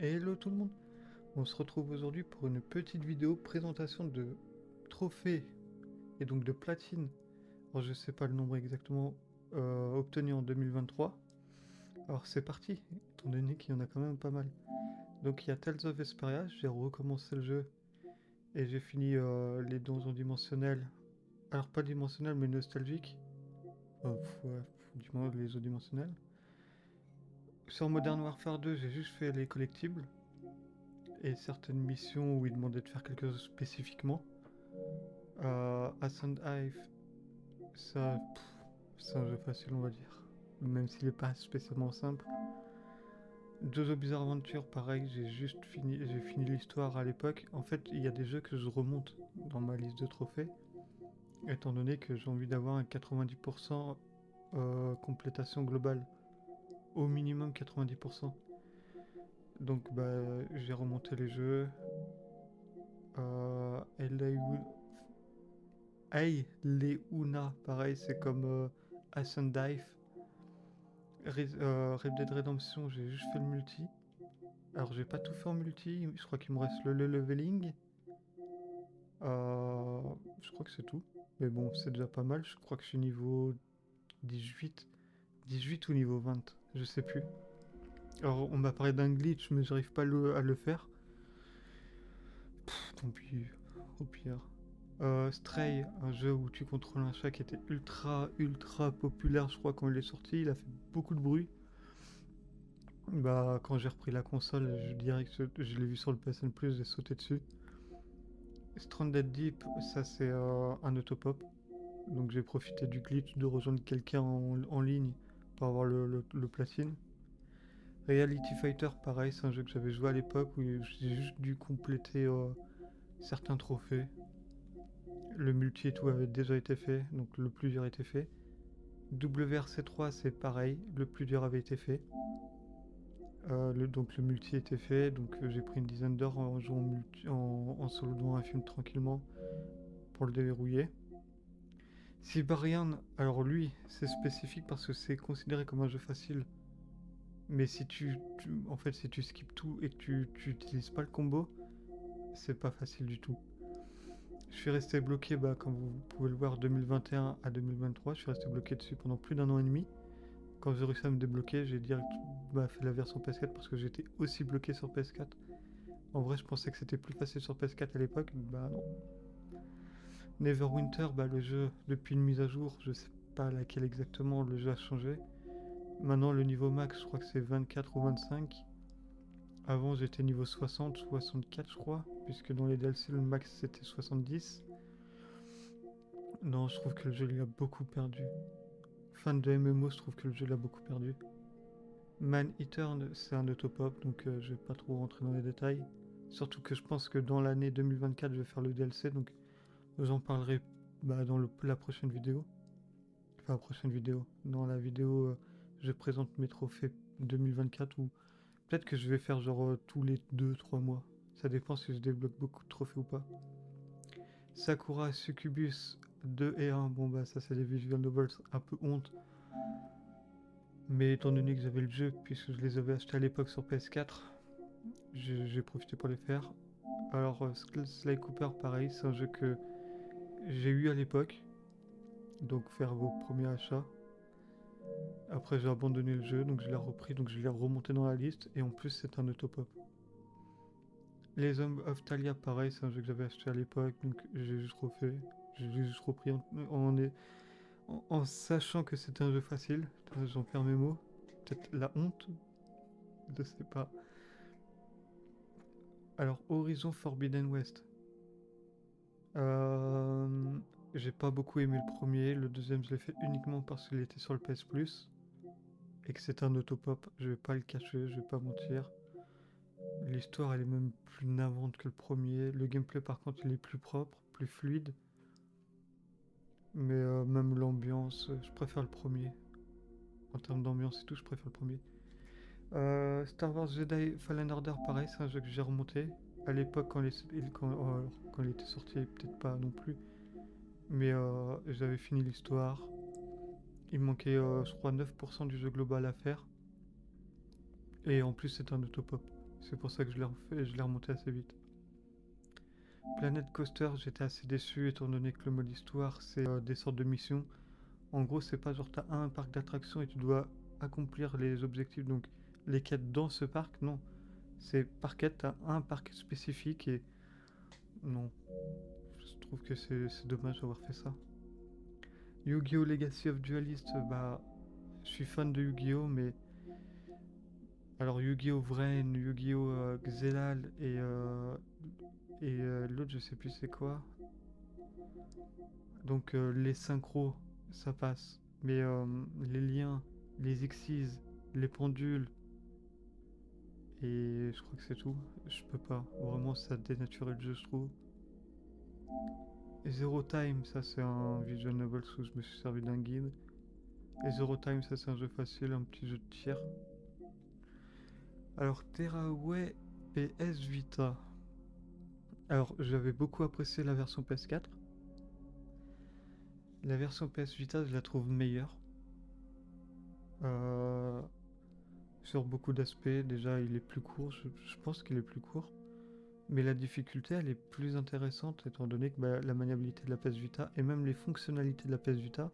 Hello tout le monde, on se retrouve aujourd'hui pour une petite vidéo présentation de trophées et donc de platine. Alors je sais pas le nombre exactement obtenu en 2023. Alors c'est parti, étant donné qu'il y en a quand même pas mal. Donc il y a Tales of Vesperia, j'ai recommencé le jeu et j'ai fini les donjons dimensionnels. Alors pas dimensionnels mais nostalgiques. Ouais, dis-moi les autres dimensionnels. Sur Modern Warfare 2, j'ai juste fait les collectibles et certaines missions où il demandait de faire quelque chose spécifiquement. Ascend Hive, ça, c'est un jeu facile, on va dire. Même s'il n'est pas spécialement simple. Jojo Bizarre Adventure, pareil, j'ai fini l'histoire à l'époque. En fait, il y a des jeux que je remonte dans ma liste de trophées, étant donné que j'ai envie d'avoir un 90% complétation globale. Au minimum 90%. Donc, bah, j'ai remonté les jeux. Hey, Leuna, pareil, c'est comme Ascend Dive. Red Dead Redemption, j'ai juste fait le multi. Alors, j'ai pas tout fait en multi, je crois qu'il me reste le leveling. Euh, je crois que c'est tout. Mais bon, c'est déjà pas mal. Je crois que je suis niveau 18. 18 ou niveau 20, je sais plus. Alors, on m'a parlé d'un glitch, mais j'arrive pas à le faire. Tant pis, au pire. Stray, un jeu où tu contrôles un chat qui était ultra populaire, je crois, quand il est sorti. Il a fait beaucoup de bruit. Bah, quand j'ai repris la console, je dirais que je l'ai vu sur le PSN+, j'ai sauté dessus. Stranded Deep, ça c'est un autopop. Donc j'ai profité du glitch de rejoindre quelqu'un en ligne pour avoir le platine. Reality Fighter, pareil, c'est un jeu que j'avais joué à l'époque où j'ai juste dû compléter certains trophées. Le multi et tout avait déjà été fait, donc le plus dur était fait. WRC3, c'est pareil, le plus dur avait été fait. Donc le multi était fait, donc j'ai pris une dizaine d'heures en jouant en solo dans un film tranquillement pour le déverrouiller. Siberian, alors lui, c'est spécifique parce que c'est considéré comme un jeu facile. Mais si en fait, si tu skips tout et que tu utilises pas le combo, c'est pas facile du tout. Je suis resté bloqué, bah, comme vous pouvez le voir, 2021 à 2023. Je suis resté bloqué dessus pendant plus d'un an et demi. Quand j'ai réussi à me débloquer, j'ai direct fait la version PS4 parce que j'étais aussi bloqué sur PS4. En vrai, je pensais que c'était plus facile sur PS4 à l'époque. Bah non. Neverwinter, bah, le jeu, depuis une mise à jour, je sais pas laquelle exactement, le jeu a changé. Maintenant, le niveau max, je crois que c'est 24 ou 25. Avant, j'étais niveau 60, 64, je crois, puisque dans les DLC, le max c'était 70. Non, je trouve que le jeu il a beaucoup perdu. Fan de MMO, je trouve que le jeu l'a beaucoup perdu. Man Eater, c'est un autopop, donc je vais pas trop rentrer dans les détails. Surtout que je pense que dans l'année 2024, je vais faire le DLC, donc j'en parlerai bah, dans la prochaine vidéo. Enfin, la prochaine vidéo. Dans la vidéo, je présente mes trophées 2024 ou peut-être que je vais faire genre tous les 2-3 mois. Ça dépend si je débloque beaucoup de trophées ou pas. Sakura Succubus 2 et 1, bon bah ça c'est des visual novels un peu honte. Mais étant donné que j'avais le jeu, puisque je les avais achetés à l'époque sur PS4, j'ai profité pour les faire. Alors Sly Cooper pareil, c'est un jeu que j'ai eu à l'époque. Donc faire vos premiers achats. Après j'ai abandonné le jeu, donc je l'ai repris, donc je l'ai remonté dans la liste. Et en plus c'est un autopop. Les Hommes of Talia pareil, c'est un jeu que j'avais acheté à l'époque, donc j'ai juste refait. J'ai juste repris en sachant que c'était un jeu facile. J'en perds mes mots. Peut-être la honte, je sais pas. Alors Horizon Forbidden West. Euh, j'ai pas beaucoup aimé le premier, le deuxième je l'ai fait uniquement parce qu'il était sur le PS Plus et que c'est un autopop, je vais pas le cacher, je vais pas mentir. L'histoire elle est même plus navrante que le premier, le gameplay par contre il est plus propre, plus fluide, mais même l'ambiance, je préfère le premier. En termes d'ambiance et tout, je préfère le premier. Star Wars Jedi Fallen Order, pareil, c'est un jeu que j'ai remonté. À l'époque, quand il était sorti, peut-être pas non plus. Mais j'avais fini l'histoire. Il me manquait, je crois, 9% du jeu global à faire. Et en plus, c'est un autopop. C'est pour ça que je l'ai refait, je l'ai remonté assez vite. Planet Coaster, j'étais assez déçu étant donné que le mode histoire, c'est des sortes de missions. En gros, c'est pas genre t'as un parc d'attractions et tu dois accomplir les objectifs, donc les quêtes dans ce parc, non. C'est par quête, t'as un parc spécifique et non. Je trouve que c'est dommage d'avoir fait ça. Yu-Gi-Oh! Legacy of Duelist, bah, je suis fan de Yu-Gi-Oh! Mais alors Yu-Gi-Oh! Vrain, Yu-Gi-Oh! Xelal et l'autre, je sais plus c'est quoi. Donc les synchros, ça passe. Mais les liens, les excises, les pendules, et je crois que c'est tout. Je peux pas. Vraiment, ça dénaturait le jeu, je trouve. Et Zero Time, ça c'est un visual novel où je me suis servi d'un guide. Et Zero Time, ça c'est un jeu facile, un petit jeu de tir. Alors Terraway PS Vita. Alors j'avais beaucoup apprécié la version PS4. La version PS Vita, je la trouve meilleure. Euh, sur beaucoup d'aspects, déjà il est plus court, je pense qu'il est plus court. Mais la difficulté, elle est plus intéressante étant donné que bah, la maniabilité de la PS Vita et même les fonctionnalités de la PS Vita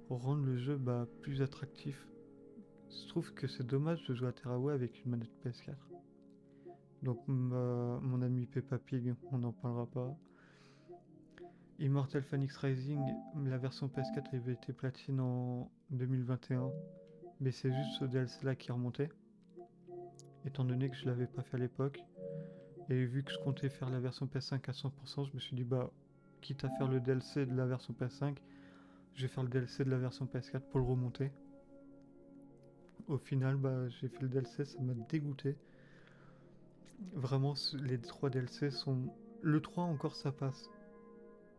rendent le jeu bah, plus attractif. Je trouve que c'est dommage de jouer à Terraway avec une manette PS4. Donc mon ami Peppa Pig, on n'en parlera pas. Immortal Phoenix Rising, la version PS4 avait été platine en 2021, mais c'est juste ce DLC là qui est remonté, étant donné que je l'avais pas fait à l'époque. Et vu que je comptais faire la version PS5 à 100%, je me suis dit bah quitte à faire le DLC de la version PS5, je vais faire le DLC de la version PS4 pour le remonter. Au final, bah, j'ai fait le DLC, ça m'a dégoûté. Vraiment, les 3 DLC sont... Le 3 encore, ça passe.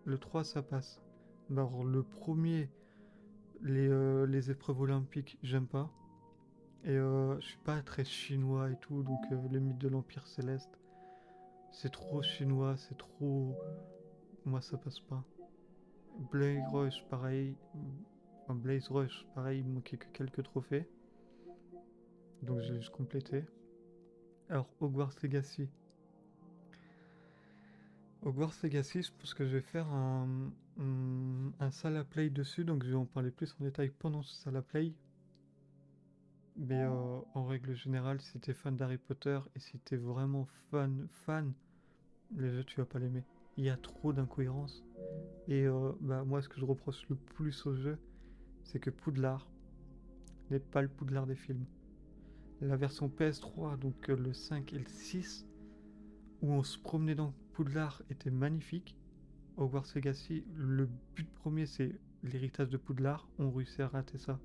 Le 3, ça passe. Bah, alors, le premier, les épreuves olympiques, j'aime pas. Et je suis pas très chinois et tout, donc le mythe de l'Empire Céleste, c'est trop chinois, c'est trop... Moi, ça passe pas. Blaze Rush, pareil. Enfin, Blaze Rush, pareil, il me manquait que quelques trophées. Donc je l'ai juste complété. Alors, Hogwarts Legacy. Hogwarts Legacy, je pense que je vais faire un Sala Play dessus, donc je vais en parler plus en détail pendant ce Sala Play. Mais en règle générale, si t'es fan d'Harry Potter et si t'es vraiment fan, le jeu tu vas pas l'aimer. Il y a trop d'incohérences. Et bah, moi, ce que je reproche le plus au jeu, c'est que Poudlard n'est pas le Poudlard des films. La version PS3, donc le 5 et le 6, où on se promenait dans Poudlard, était magnifique. Hogwarts Legacy, le but premier c'est l'héritage de Poudlard, on réussit à rater ça.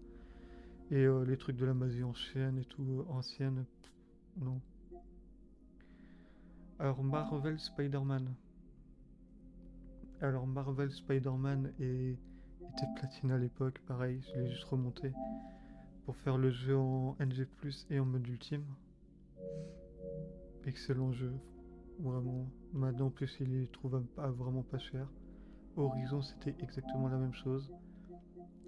Et les trucs de la magie ancienne et tout, ancienne, non. Alors Marvel Spider-Man. Alors Marvel Spider-Man était platine à l'époque, pareil, je l'ai juste remonté pour faire le jeu en NG+, et en mode ultime. Excellent jeu, vraiment. Maintenant en plus il est trouvable vraiment pas cher. Horizon c'était exactement la même chose.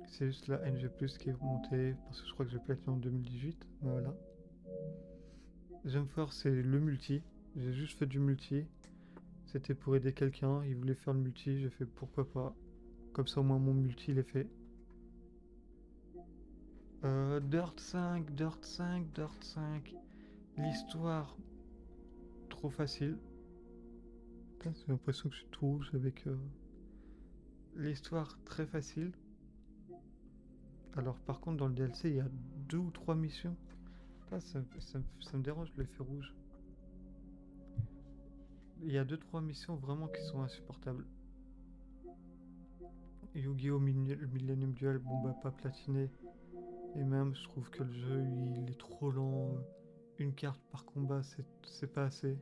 C'est juste la NG+, qui est remontée, parce que je crois que j'ai platine en 2018, voilà. J'aime fort, c'est le multi. J'ai juste fait du multi. C'était pour aider quelqu'un, il voulait faire le multi, j'ai fait pourquoi pas. Comme ça au moins mon multi il est fait. Dirt 5, Dirt 5, Dirt 5. L'histoire, trop facile. Putain, j'ai l'impression que je suis tout rouge avec... L'histoire, très facile. Alors par contre dans le DLC il y a 2 ou 3 missions. Putain, ça me dérange l'effet rouge. Il y a 2-3 missions vraiment qui sont insupportables. Yu-Gi-Oh! Millennium Duel, bon bah pas platiné. Et même je trouve que le jeu il est trop lent. Une carte par combat c'est pas assez.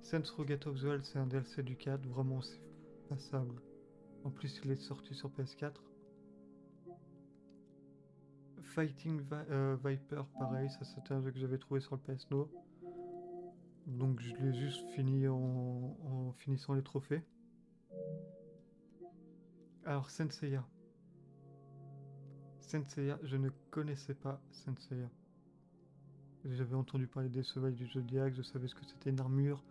Sense Rogate of the Wild c'est un DLC du 4, vraiment c'est passable. En plus il est sorti sur PS4. Fighting Viper pareil, ça c'était un jeu que j'avais trouvé sur le PS No. Donc je l'ai juste fini en finissant les trophées. Alors Senseiya. Senseiya, je ne connaissais pas Senseiya. J'avais entendu parler des Sauvages du Zodiac, je savais ce que c'était une armure,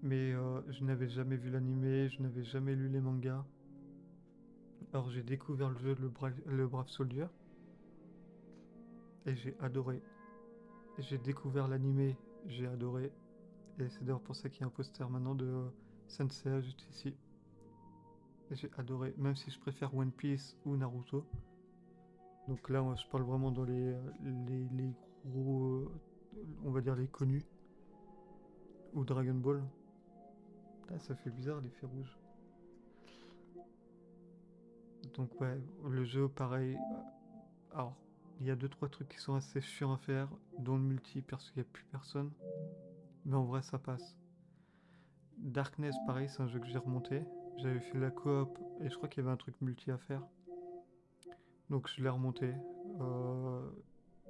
mais je n'avais jamais vu l'animé, je n'avais jamais lu les mangas. Alors j'ai découvert le jeu le Brave Soldier et j'ai adoré. J'ai découvert l'animé, j'ai adoré. Et c'est d'ailleurs pour ça qu'il y a un poster maintenant de Sensei juste ici. Et j'ai adoré, même si je préfère One Piece ou Naruto. Donc là, moi, je parle vraiment dans les gros, on va dire les connus, ou Dragon Ball. Ah, ça fait bizarre l'effet rouge. Donc ouais, le jeu pareil. Alors, il y a 2-3 trucs qui sont assez chiants à faire, dont le multi parce qu'il n'y a plus personne. Mais en vrai, ça passe. Darkness, pareil, c'est un jeu que j'ai remonté. J'avais fait la coop et je crois qu'il y avait un truc multi à faire. Donc je l'ai remonté. Euh,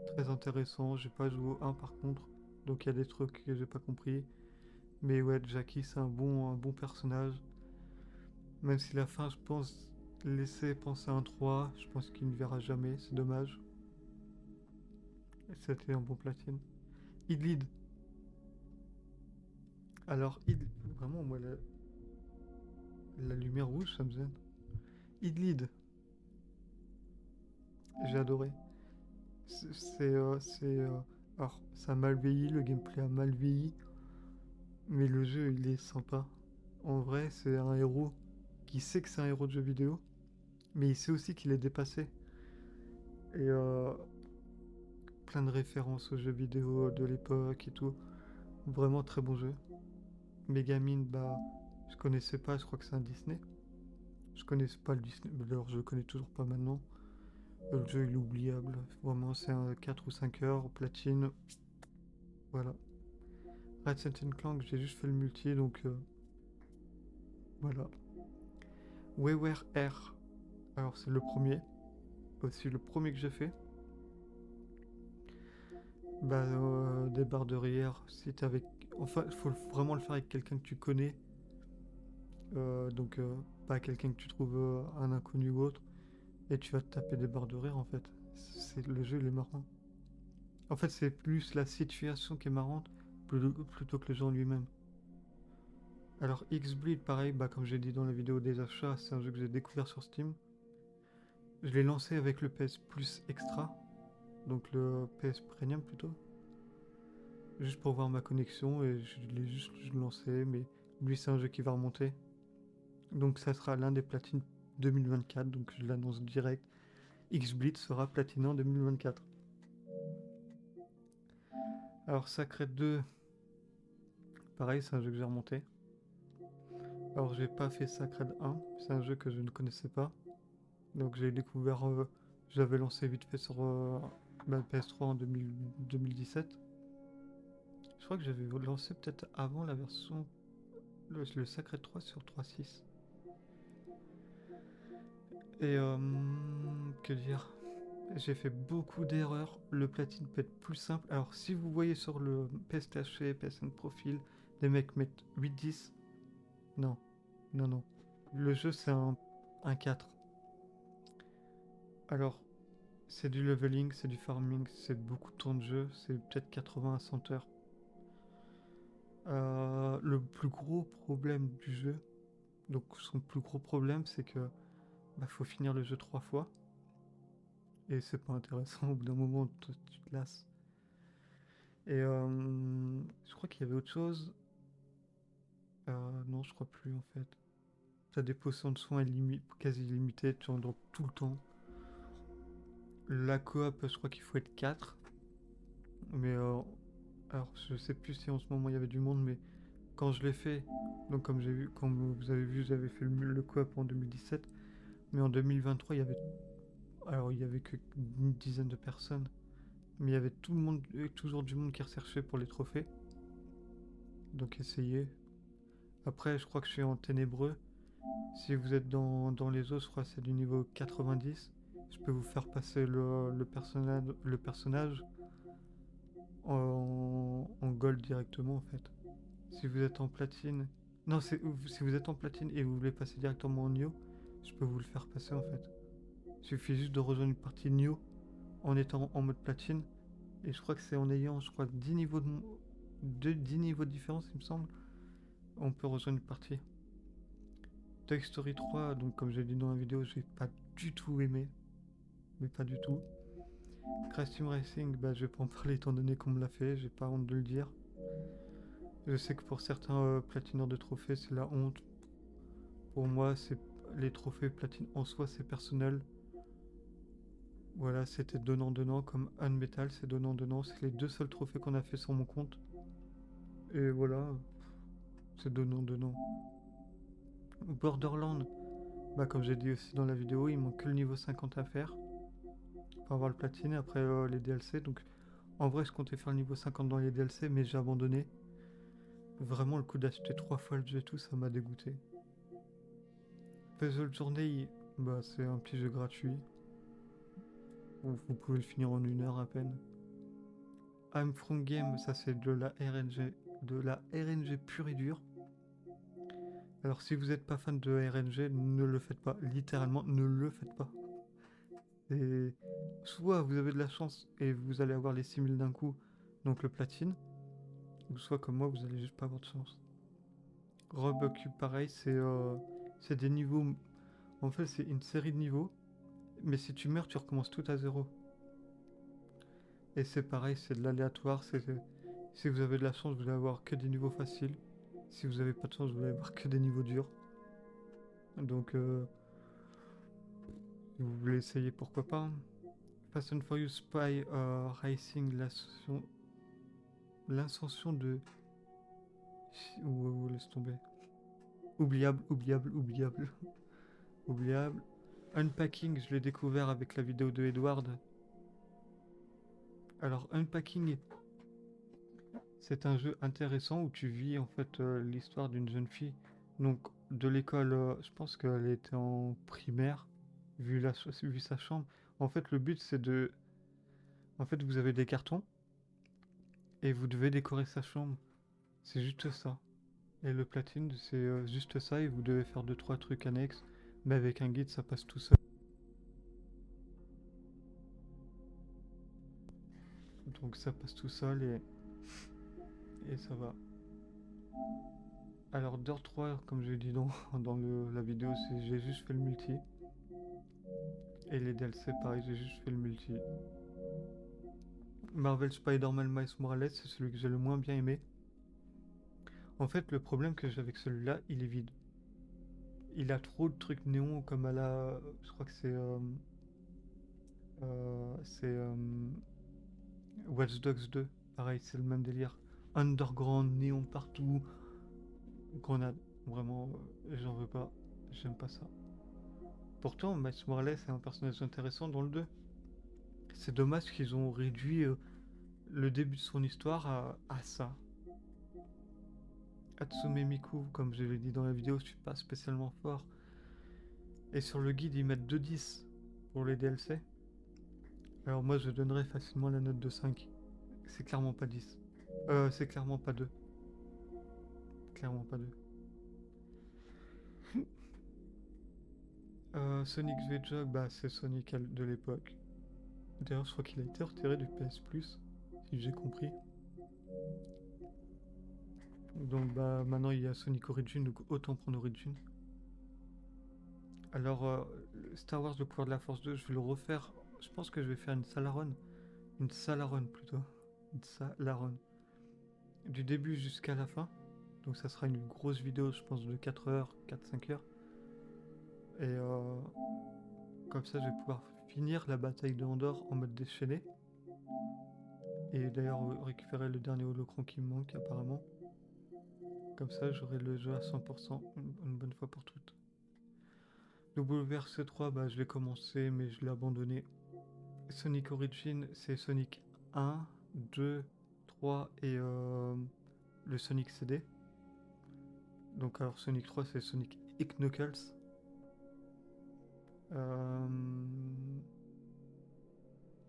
Très intéressant. J'ai pas joué au 1 par contre. Donc il y a des trucs que j'ai pas compris. Mais ouais, Jackie, c'est un bon personnage. Même si la fin, je pense, laissait penser à un 3, je pense qu'il ne verra jamais, c'est dommage. Et c'était un bon platine. Idlid. Alors, vraiment, moi, la lumière rouge, ça me gêne. Idlid, j'ai adoré. Alors, ça a mal vieilli, le gameplay a mal vieilli, mais le jeu, il est sympa. En vrai, c'est un héros qui sait que c'est un héros de jeu vidéo, mais il sait aussi qu'il est dépassé. Et plein de références aux jeux vidéo de l'époque et tout. Vraiment très bon jeu. Megamine, bah, je connaissais pas, je crois que c'est un Disney. Je connaissais pas le Disney, d'ailleurs je le connais toujours pas maintenant. Le jeu il est oubliable, vraiment c'est un 4 ou 5 heures, platine, voilà. Ratchet Clank, j'ai juste fait le multi donc voilà. WarioWare R, alors c'est le premier, aussi le premier que j'ai fait. Bah, des barres de rire, si t'es avec. Enfin, il faut vraiment le faire avec quelqu'un que tu connais. Donc, pas quelqu'un que tu trouves un inconnu ou autre. Et tu vas te taper des barres de rire en fait. Le jeu il est marrant. En fait, c'est plus la situation qui est marrante plutôt que le jeu en lui-même. Alors, X-Bleed, pareil, bah, comme j'ai dit dans la vidéo des achats, c'est un jeu que j'ai découvert sur Steam. Je l'ai lancé avec le PS Plus Extra, donc le PS Premium plutôt. Juste pour voir ma connexion et je l'ai juste lancé, mais lui c'est un jeu qui va remonter. Donc ça sera l'un des platines 2024, donc je l'annonce direct. X-Bleed sera platiné en 2024. Alors Sacred 2, pareil, c'est un jeu que j'ai remonté. Alors j'ai pas fait Sacred 1, c'est un jeu que je ne connaissais pas. Donc j'ai découvert, j'avais lancé vite fait sur PS3 en 2017. Je crois que j'avais lancé peut-être avant la version, le Sacred 3 sur 3.6. Et que dire? J'ai fait beaucoup d'erreurs. Le platine peut être plus simple. Alors, si vous voyez sur le PSTHC, PSN Profil, des mecs mettent 8-10, non, non, non. Le jeu, c'est un 4. Alors, c'est du leveling, c'est du farming, c'est beaucoup de temps de jeu, c'est peut-être 80 à 100 heures. Le plus gros problème du jeu, donc son plus gros problème, c'est que faut finir le jeu 3 fois. Et c'est pas intéressant, au bout d'un moment, tu te lasses. Et je crois qu'il y avait autre chose. Non, je crois plus en fait. T'as des potions de soins quasi illimitées, tu en donnes tout le temps. La coop, je crois qu'il faut être 4. Mais alors, je sais plus si en ce moment il y avait du monde, mais quand je l'ai fait, donc comme vous avez vu, j'avais fait le coop en 2017. Mais en 2023, il y avait que une dizaine de personnes. Mais il y avait tout le monde, toujours du monde qui recherchait pour les trophées. Donc essayez. Après, je crois que je suis en ténébreux. Si vous êtes dans les eaux, je crois que c'est du niveau 90. Je peux vous faire passer le personnage en gold directement en fait. Si vous êtes en platine. Non, si vous êtes en platine et vous voulez passer directement en Nioh, je peux vous le faire passer en fait. Il suffit juste de rejoindre une partie Nioh en étant en mode platine Et je crois que c'est en ayant, je crois, 10 niveaux 10 niveaux de différence, il me semble, on peut rejoindre une partie. Toy Story 3, donc comme j'ai dit dans la vidéo, j'ai pas du tout aimé. Mais pas du tout. Crash Team Racing, bah je vais pas en parler étant donné qu'on me l'a fait, j'ai pas honte de le dire. Je sais que pour certains platineurs de trophées, c'est la honte. Pour moi, c'est les trophées platine en soi, c'est personnel. Voilà, c'était donnant-donnant, comme Unmetal, c'est donnant-donnant. C'est les 2 seuls trophées qu'on a fait sur mon compte. Et voilà, c'est donnant-donnant. Borderland, bah comme j'ai dit aussi dans la vidéo, il manque que le niveau 50 à faire pour avoir le platine après les DLC. Donc en vrai, je comptais faire le niveau 50 dans les DLC, mais j'ai abandonné. Vraiment, le coup d'acheter 3 fois le jeu et tout, ça m'a dégoûté. Puzzle Journey, bah c'est un petit jeu gratuit. Vous pouvez le finir en 1 heure à peine. I'm From Game, ça c'est de la RNG pure et dure. Alors si vous n'êtes pas fan de RNG, ne le faites pas. Littéralement, ne le faites pas. Et soit vous avez de la chance et vous allez avoir les 6000 d'un coup, donc le platine, ou soit comme moi, vous allez juste pas avoir de chance. Robocube, pareil, c'est des niveaux. En fait, c'est une série de niveaux, mais si tu meurs, tu recommences tout à zéro. Et c'est pareil, c'est de l'aléatoire. Si vous avez de la chance, vous allez avoir que des niveaux faciles. Si vous avez pas de chance, vous allez avoir que des niveaux durs. Donc, si vous voulez essayer, pourquoi pas. Fast and Furious Spy Racing, l'ascension de... laisse tomber. Oubliable, oubliable, oubliable. Oubliable. Unpacking, je l'ai découvert avec la vidéo de Edward. Alors, Unpacking, c'est un jeu intéressant où tu vis en fait l'histoire d'une jeune fille. Donc, de l'école, je pense qu'elle était en primaire, vu sa chambre. En fait, le but c'est de... En fait, vous avez des cartons et vous devez décorer sa chambre. C'est juste ça. Et le platine, c'est juste ça et vous devez faire 2-3 trucs annexes. Mais avec un guide, ça passe tout seul. Donc ça passe tout seul et ça va. Alors Dirt 3, comme j'ai dit dans, la vidéo, j'ai juste fait le multi. Et les DLC, pareil, j'ai juste fait le multi. Marvel Spider-Man Miles Morales, c'est celui que j'ai le moins bien aimé. En fait, le problème que j'ai avec celui-là, il est vide. Il a trop de trucs néons comme à la... Je crois que c'est... Watch Dogs 2. Pareil, c'est le même délire. Underground, néon partout. Grenade. Vraiment, j'en veux pas. J'aime pas ça. Pourtant, Miles Morales est un personnage intéressant dans le 2. C'est dommage qu'ils ont réduit le début de son histoire à ça. Hatsume Miku, comme je l'ai dit dans la vidéo, je suis pas spécialement fort. Et sur le guide, ils mettent 2,10 pour les DLC. Alors moi, je donnerais facilement la note de 5. C'est clairement pas 10. C'est clairement pas 2. Clairement pas 2. Sonic the Hedgehog, bah c'est Sonic de l'époque. D'ailleurs, je crois qu'il a été retiré du PS Plus, si j'ai compris. Donc bah maintenant il y a Sonic Origin, donc autant prendre Origin. Alors Star Wars le pouvoir de la Force 2, je vais le refaire. Je pense que je vais faire une Salaron. Une Salaron plutôt. Une Salaron. Du début jusqu'à la fin. Donc ça sera une grosse vidéo, je pense, de 4 heures, 4-5 heures. Et comme ça, je vais pouvoir finir la bataille de Andorre en mode déchaîné. Et d'ailleurs, récupérer le dernier holocron qui me manque apparemment. Comme ça, j'aurai le jeu à 100% une bonne fois pour toutes. WRC3, bah, je l'ai commencé, mais je l'ai abandonné. Sonic Origin, c'est Sonic 1, 2, 3 et le Sonic CD. Donc alors Sonic 3, c'est Sonic Knuckles.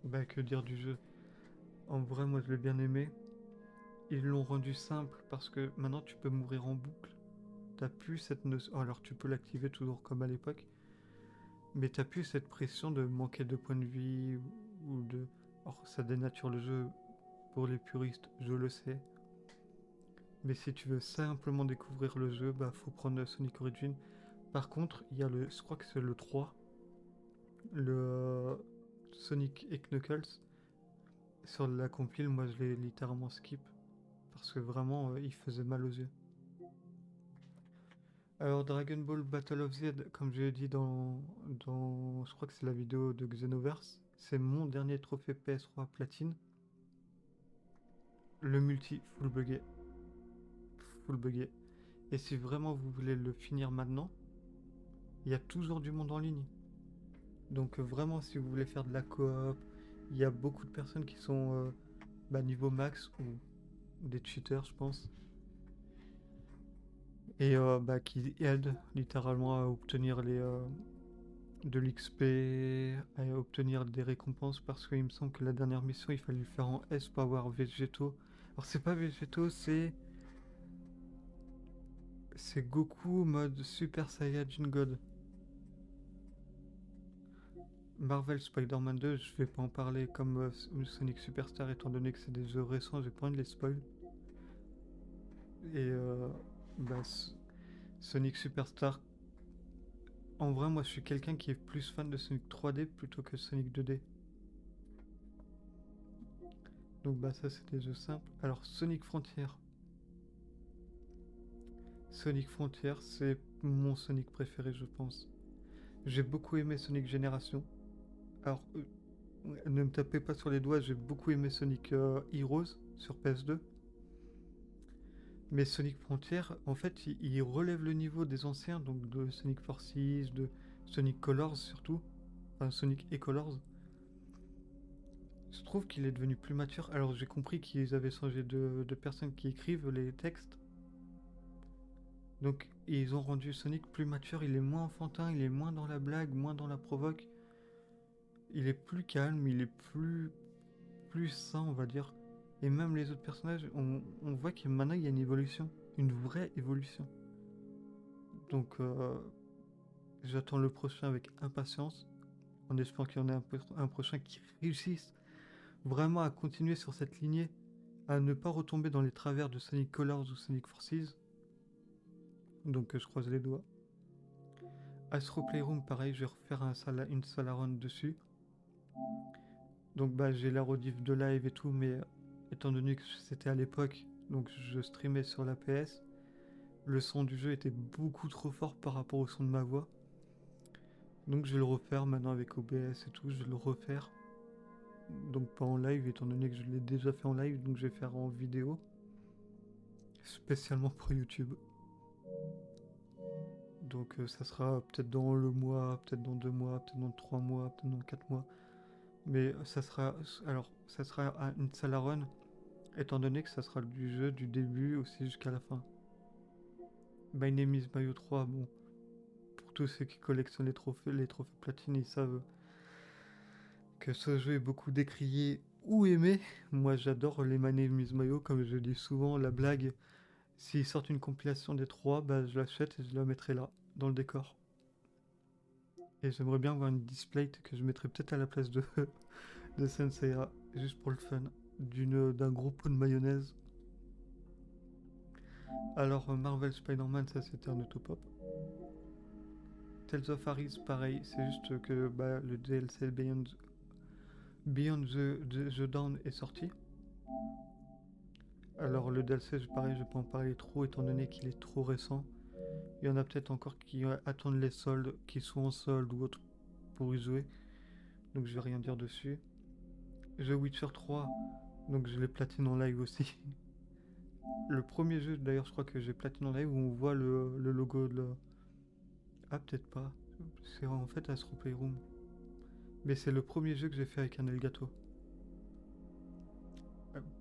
Bah que dire du jeu. En vrai, moi je l'ai bien aimé. Ils l'ont rendu simple parce que maintenant tu peux mourir en boucle. T'as plus cette notion... alors tu peux l'activer toujours comme à l'époque. Mais t'as plus cette pression de manquer de points de vie ou de... Alors ça dénature le jeu pour les puristes, je le sais. Mais si tu veux simplement découvrir le jeu, bah faut prendre Sonic Origin. Par contre, il y a je crois que c'est le 3, le Sonic et Knuckles. Sur la compile, moi je l'ai littéralement skip. Parce que vraiment, il faisait mal aux yeux. Alors Dragon Ball Battle of Z, comme je l'ai dit je crois que c'est la vidéo de Xenoverse, c'est mon dernier trophée PS3 platine. Le multi full buggé. Full buggé. Et si vraiment vous voulez le finir maintenant, il y a toujours du monde en ligne. Donc vraiment si vous voulez faire de la coop, il y a beaucoup de personnes qui sont niveau max ou des cheaters je pense. Et qui aident littéralement à obtenir de l'XP, à obtenir des récompenses parce qu'il me semble que la dernière mission il fallait le faire en S pour avoir Végétaux. Alors c'est pas Végétaux, c'est Goku mode Super Saiyajin God. Marvel Spider-Man 2, je vais pas en parler comme Sonic Superstar étant donné que c'est des jeux récents, j'ai pas envie de les spoil. Et bah, Sonic Superstar, en vrai moi je suis quelqu'un qui est plus fan de Sonic 3D plutôt que Sonic 2D. Donc bah ça c'est des jeux simples. Alors Sonic Frontier. Sonic Frontier, c'est mon Sonic préféré je pense. J'ai beaucoup aimé Sonic Génération. Alors ne me tapez pas sur les doigts, j'ai beaucoup aimé Sonic Heroes sur PS2. Mais Sonic Frontier, en fait, il relève le niveau des anciens, donc de Sonic Forces, de Sonic Colors surtout, enfin Sonic et Colors. Je trouve qu'il est devenu plus mature. Alors j'ai compris qu'ils avaient changé de personnes qui écrivent les textes. Donc ils ont rendu Sonic plus mature, il est moins enfantin, il est moins dans la blague, moins dans la provoque. Il est plus calme, il est plus sain, on va dire. Et même les autres personnages, on voit que maintenant il y a une évolution, une vraie évolution. Donc j'attends le prochain avec impatience, en espérant qu'il y en ait un prochain qui réussisse vraiment à continuer sur cette lignée, à ne pas retomber dans les travers de Sonic Colors ou Sonic Forces. Donc je croise les doigts. Astro Playroom, pareil, je vais refaire une Salaron dessus. Donc bah j'ai la rediff de live et tout, mais étant donné que c'était à l'époque, donc je streamais sur la PS, le son du jeu était beaucoup trop fort par rapport au son de ma voix. Donc je vais le refaire maintenant avec OBS et tout, je vais le refaire. Donc pas en live étant donné que je l'ai déjà fait en live, donc je vais faire en vidéo. Spécialement pour YouTube. Donc ça sera peut-être dans le mois, peut-être dans 2 mois, peut-être dans 3 mois, peut-être dans 4 mois. Mais ça sera une salle run, étant donné que ça sera du jeu du début aussi jusqu'à la fin. My Name is Mario 3, bon, pour tous ceux qui collectionnent les trophées platine, ils savent que ce jeu est beaucoup décrié ou aimé. Moi j'adore les My Name is Mario, comme je dis souvent, la blague. S'ils sortent une compilation des 3, bah je l'achète et je la mettrai là, dans le décor. Et j'aimerais bien avoir une display que je mettrais peut-être à la place de Senseiya, juste pour le fun, d'un gros pot de mayonnaise. Alors Marvel Spider-Man, ça c'était un autopop. Tales of Arise, pareil, c'est juste que le DLC Beyond the Dawn est sorti. Alors le DLC, pareil, je vais pas en parler trop étant donné qu'il est trop récent. Il y en a peut-être encore qui attendent les soldes, qui sont en solde ou autre pour y jouer. Donc je vais rien dire dessus. The Witcher 3, donc je l'ai platine en live aussi. Le premier jeu d'ailleurs je crois que j'ai platine en live où on voit le logo de la... Ah peut-être pas. C'est en fait Astro Playroom. Mais c'est le premier jeu que j'ai fait avec un Elgato.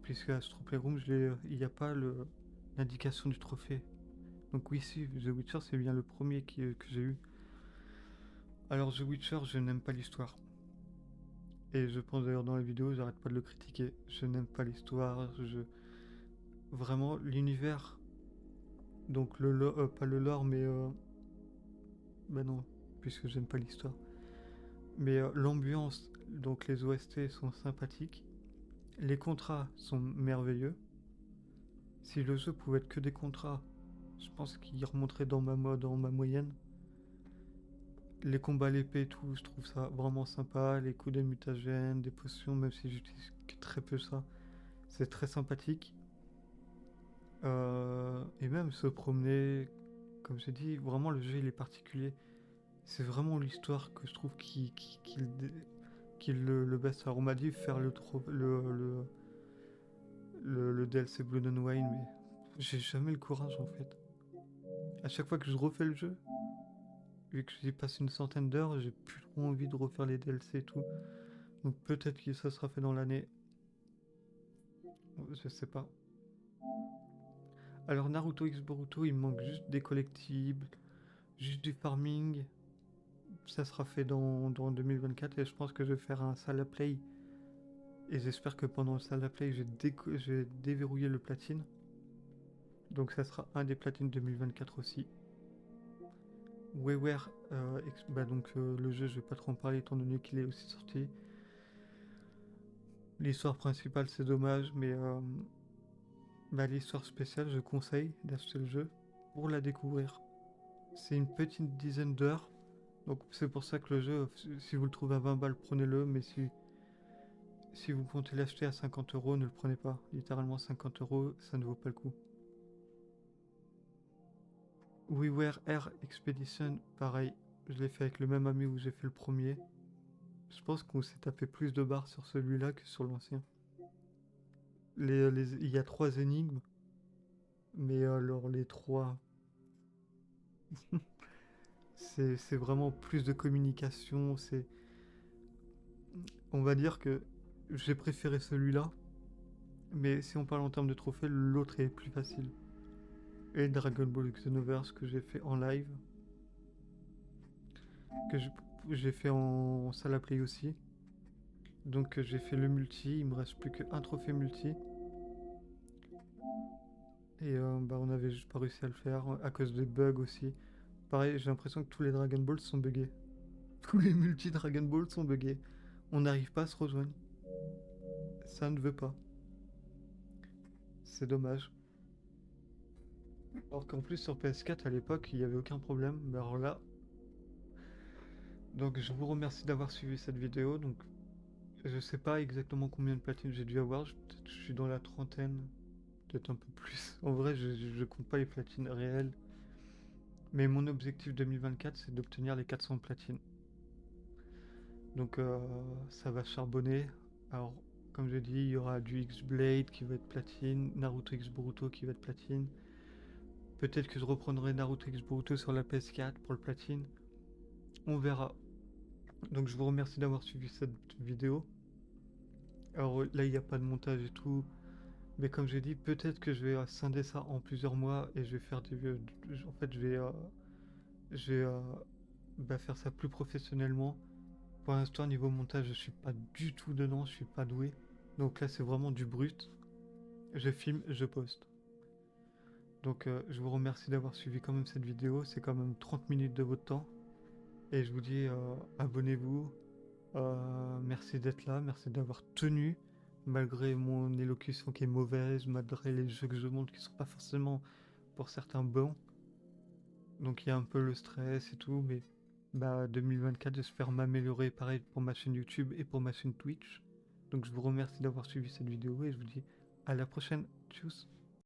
Puisque Astro Playroom, il n'y a pas l'indication du trophée. Donc oui, si, The Witcher, c'est bien le premier que j'ai eu. Alors The Witcher, je n'aime pas l'histoire. Et je pense d'ailleurs dans la vidéo, j'arrête pas de le critiquer. Je n'aime pas l'histoire, Vraiment, l'univers... Donc pas le lore, mais... Bah non, puisque j'aime pas l'histoire. Mais l'ambiance, donc les OST sont sympathiques. Les contrats sont merveilleux. Si le jeu pouvait être que des contrats, je pense qu'il remonterait dans ma moyenne. Les combats à l'épée et tout, je trouve ça vraiment sympa. Les coups de mutagène, des potions, même si j'utilise que très peu ça, c'est très sympathique. Et même se promener, comme j'ai dit, vraiment le jeu il est particulier. C'est vraiment l'histoire que je trouve qui le best. Alors on m'a dit faire le DLC Blood and Wine, mais j'ai jamais le courage en fait. À chaque fois que je refais le jeu, vu que j'y passe une centaine d'heures, j'ai plus trop envie de refaire les DLC et tout. Donc peut-être que ça sera fait dans l'année. Je sais pas. Alors Naruto X Boruto, il me manque juste des collectibles, juste du farming. Ça sera fait dans 2024 et je pense que je vais faire un Sala Play. Et j'espère que pendant le Sala Play, je vais déverrouiller le platine. Donc ça sera un des platines 2024 aussi. WiiWare, le jeu, je vais pas trop en parler étant donné qu'il est aussi sorti. L'histoire principale, c'est dommage, mais l'histoire spéciale, je conseille d'acheter le jeu pour la découvrir. C'est une petite dizaine d'heures, donc c'est pour ça que le jeu, si vous le trouvez à 20 balles, prenez-le, mais si vous comptez l'acheter à 50 euros, ne le prenez pas. Littéralement 50 euros, ça ne vaut pas le coup. WiiWare Air Expedition, pareil, je l'ai fait avec le même ami où j'ai fait le premier. Je pense qu'on s'est tapé plus de barres sur celui-là que sur l'ancien. Il y a 3 énigmes, mais alors les 3, c'est vraiment plus de communication. On va dire que j'ai préféré celui-là, mais si on parle en termes de trophées, l'autre est plus facile. Et Dragon Ball Xenoverse que j'ai fait en live, que j'ai fait en salle à play aussi. Donc j'ai fait le multi, il me reste plus qu'un trophée multi. Et on avait juste pas réussi à le faire à cause des bugs aussi. Pareil, j'ai l'impression que tous les Dragon Balls sont buggés. Tous les multi Dragon Ball sont buggés. On n'arrive pas à se rejoindre. Ça ne veut pas. C'est dommage. Alors qu'en plus sur PS4 à l'époque, il n'y avait aucun problème. Mais alors là. Donc je vous remercie d'avoir suivi cette vidéo. Donc je sais pas exactement combien de platines j'ai dû avoir. Peut-être je suis dans la trentaine. Peut-être un peu plus. En vrai, je compte pas les platines réelles. Mais mon objectif 2024, c'est d'obtenir les 400 platines. Donc ça va charbonner. Alors, comme j'ai dit, il y aura du X-Blade qui va être platine, Naruto X Boruto qui va être platine. Peut-être que je reprendrai Naruto X Boruto sur la PS4 pour le platine. On verra. Donc je vous remercie d'avoir suivi cette vidéo. Alors là, il n'y a pas de montage et tout. Mais comme j'ai dit, peut-être que je vais scinder ça en plusieurs mois et je vais faire en fait, je vais faire ça plus professionnellement. Pour l'instant, niveau montage, je suis pas du tout dedans, je suis pas doué. Donc là, c'est vraiment du brut. Je filme, je poste. Donc je vous remercie d'avoir suivi quand même cette vidéo. C'est quand même 30 minutes de votre temps. Et je vous dis abonnez-vous. Merci d'être là, merci d'avoir tenu. Malgré mon élocution qui est mauvaise, malgré les jeux que je montre qui sont pas forcément pour certains bons. Donc il y a un peu le stress et tout, mais 2024 j'espère m'améliorer pareil pour ma chaîne YouTube et pour ma chaîne Twitch. Donc je vous remercie d'avoir suivi cette vidéo et je vous dis à la prochaine. Tchuss.